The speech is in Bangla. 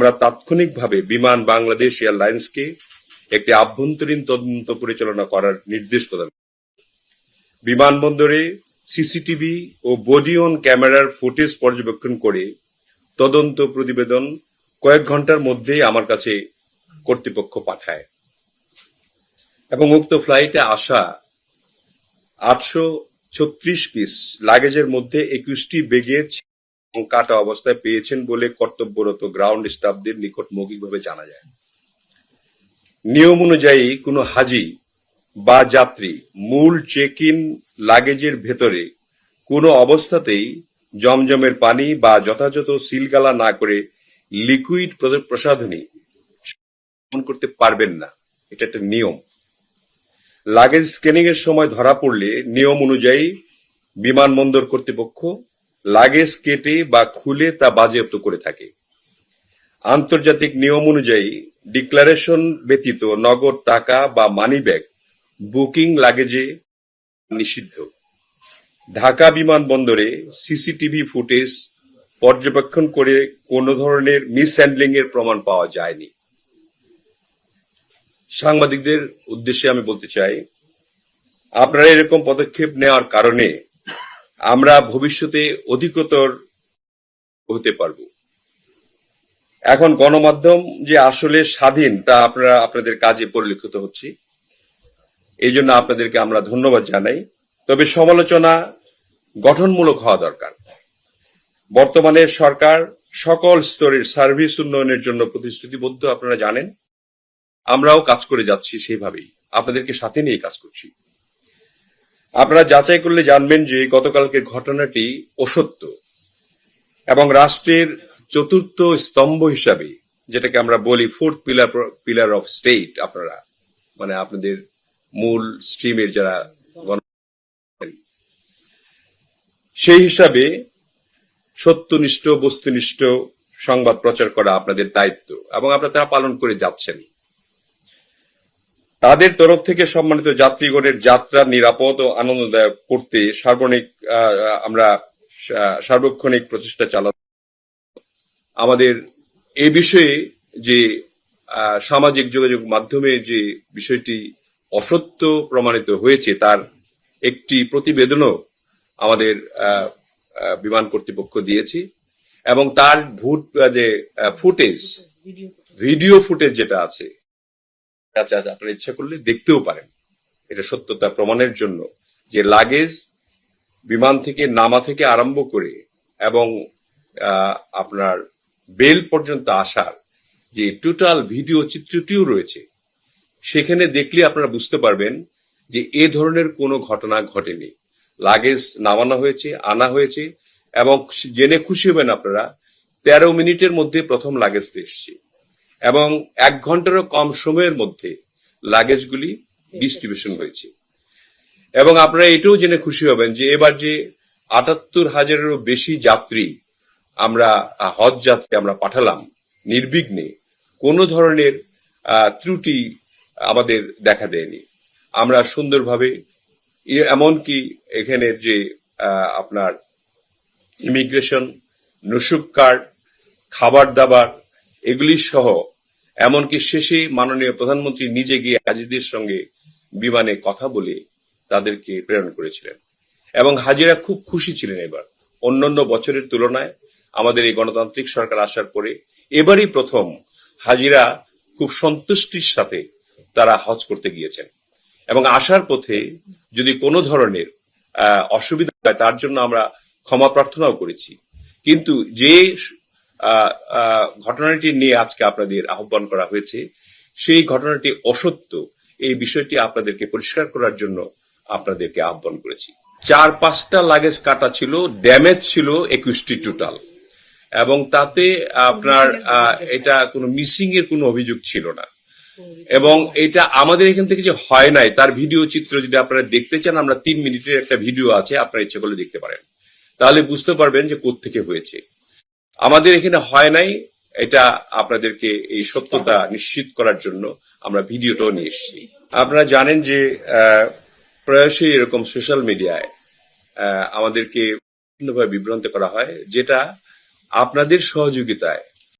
আমরা তাৎক্ষণিকভাবে বিমান বাংলাদেশ এয়ারলাইন্সকে একটি আভ্যন্তরীণ তদন্ত পরিচালনা করার নির্দেশ প্রদান। বিমানবন্দরে সিসিটিভি ও বডি অন ক্যামেরার ফুটেজ পর্যবেক্ষণ করে তদন্ত প্রতিবেদন কয়েক ঘন্টার মধ্যেই আমার কাছে কর্তৃপক্ষ পাঠায় এবং উক্ত ফ্লাইটে আসা 836 পিস লাগেজের মধ্যে 21টি বেগেজ কাটা অবস্থায় পেয়েছেন বলে কর্তব্যরত গ্রাউন্ড স্টাফদের নিকট মৌখিকভাবে জানা যায়। নিয়ম অনুযায়ী কোনো হাজি বা যাত্রী মূল চেক ইন লাগেজের ভেতরে কোনো অবস্থাতেই জমজমের পানি বা যথাযথ সিলগালা না করে লিকুইড প্রসাধনী করতে পারবেন না, এটা একটা নিয়ম। লাগেজ স্ক্যানিং এর সময় ধরা পড়লে নিয়ম অনুযায়ী বিমানবন্দর কর্তৃপক্ষ লাগেজ কেটে বা খুলে তা বাজেয়াপ্ত করে থাকে। আন্তর্জাতিক নিয়ম অনুযায়ী ডিক্লারেশন ব্যতীত নগদ টাকা বা মানিব্যাগ বুকিং লাগেজে নিষিদ্ধ। ঢাকা বিমানবন্দরে সিসিটিভি ফুটেজ পর্যবেক্ষণ করে কোনো ধরনের মিসহ্যান্ডলিং এর প্রমাণ পাওয়া যায়নি। সাংবাদিকদের উদ্দেশ্যে আমি বলতে চাই, আপনারা এরকম পদক্ষেপ নেওয়ার কারণে আমরা ভবিষ্যতে অধিকতর হতে পারব। এখন গণমাধ্যম যে আসলে স্বাধীন তা আপনাদের কাজে পরিলক্ষিত হচ্ছে, এই জন্য আপনাদেরকে আমরা ধন্যবাদ জানাই। তবে সমালোচনা গঠনমূলক হওয়া দরকার। বর্তমানে সরকার সকল স্তরের সার্ভিস উন্নয়নের জন্য প্রতিশ্রুতিবদ্ধ, আপনারা জানেন। আমরাও কাজ করে যাচ্ছি সেইভাবেই, আপনাদেরকে সাথে নিয়ে কাজ করছি। আপনারা যাচাই করলে জানবেন যে গতকালকের ঘটনাটি অসত্য এবং রাষ্ট্রের চতুর্থ স্তম্ভ হিসাবে, যেটাকে আমরা বলি ফোর্থ পিলার অফ স্টেট, আপনারা মানে আপনাদের মূল স্ট্রিমের যারা সেই হিসাবে সত্যনিষ্ঠ বস্তুনিষ্ঠ সংবাদ প্রচার করা আপনাদের দায়িত্ব এবং আপনারা তা পালন করে যাচ্ছেন। তাদের তরফ থেকে সম্মানিত যাত্রীগণের যাত্রা নিরাপদ ও আনন্দদায়ক করতে আমরা সার্বক্ষণিক প্রচেষ্টা চালাচ্ছি। আমাদের এই বিষয়ে যে সামাজিক যোগাযোগ মাধ্যমে যে বিষয়টি অসত্য প্রমাণিত হয়েছে তার একটি প্রতিবেদনও আমাদের বিমান কর্তৃপক্ষ দিয়েছে এবং তার ভিডিও ফুটেজ যেটা আছে, আপনারা ইচ্ছা করলে দেখতেও পারেন। এটা সত্যতা প্রমাণের জন্য যে লাগেজ বিমান থেকে নামা থেকে আরম্ভ করে এবং আপনার বেল পর্যন্ত আসার যে টোটাল ভিডিও চিত্রটিও রয়েছে, সেখানে দেখলে আপনারা বুঝতে পারবেন যে এ ধরনের কোনো ঘটনা ঘটেনি। লাগেজ নামানো হয়েছে, আনা হয়েছে এবং জেনে খুশি হবেন আপনারা 13 মিনিটের মধ্যে প্রথম লাগেজটি এসছে এবং 1 ঘন্টারও কম সময়ের মধ্যে লাগেজগুলি ডিস্ট্রিবিউশন হয়েছে। এবং আপনারা এটাও জেনে খুশি হবেন যে এবার যে ৭৮,০০০-এরও বেশি যাত্রী হজ যাত্রী আমরা পাঠালাম নির্বিঘ্নে, কোনো ধরনের ত্রুটি আমাদের দেখা দেয়নি। আমরা সুন্দরভাবে, এমনকি এখানে যে আপনার ইমিগ্রেশন, নুসুক কার্ড, খাবার দাবার এগুলি সহ এমনকি শেষে মাননীয় প্রধানমন্ত্রী নিজে গিয়ে হাজিদের সঙ্গে বিমানে কথা বলে তাদেরকে প্রেরণ করেছিলেন এবং হাজিরা খুব খুশি ছিলেন। এবার অন্যান্য বছরের তুলনায় আমাদের এই গণতান্ত্রিক সরকার আসার পরে এবারই প্রথম হাজিরা খুব সন্তুষ্টির সাথে তারা হজ করতে গিয়েছেন এবং আসার পথে যদি কোনো ধরনের অসুবিধা হয় তার জন্য আমরা ক্ষমা প্রার্থনাও করেছি। কিন্তু যে ঘটনাটি নিয়ে আজকে আপনাদের আহ্বান করা হয়েছে সেই ঘটনাটি অসত্য, এই বিষয়টি আপনাদেরকে পরিষ্কার করার জন্য আপনাদেরকে আহ্বান করেছি। 4-5টা লাগেজ কাটা ছিল, ড্যামেজ ছিল 21টি টোটাল এবং তাতে আপনার এটা কোনো মিসিং এর কোনো অভিযোগ ছিল না এবং এটা আমাদের এখান থেকে যে হয় নাই তার ভিডিও চিত্র যদি আপনারা দেখতে চান, আমরা 3 মিনিটের একটা ভিডিও আছে, আপনারা ইচ্ছে করলে দেখতে পারেন, তাহলে বুঝতে পারবেন যে কোত্থেকে হয়েছে। আমাদের এখানে হয় নাই, এটা আপনাদেরকে এই সত্যতা নিশ্চিত করার জন্য আমরা ভিডিওটাও নিয়ে এসেছি। আপনারা জানেন যে প্রায়শই এরকম সোশ্যাল মিডিয়ায় আমাদেরকে বিভিন্নভাবে বিভ্রান্ত করা হয়, যেটা আপনাদের সহযোগিতায়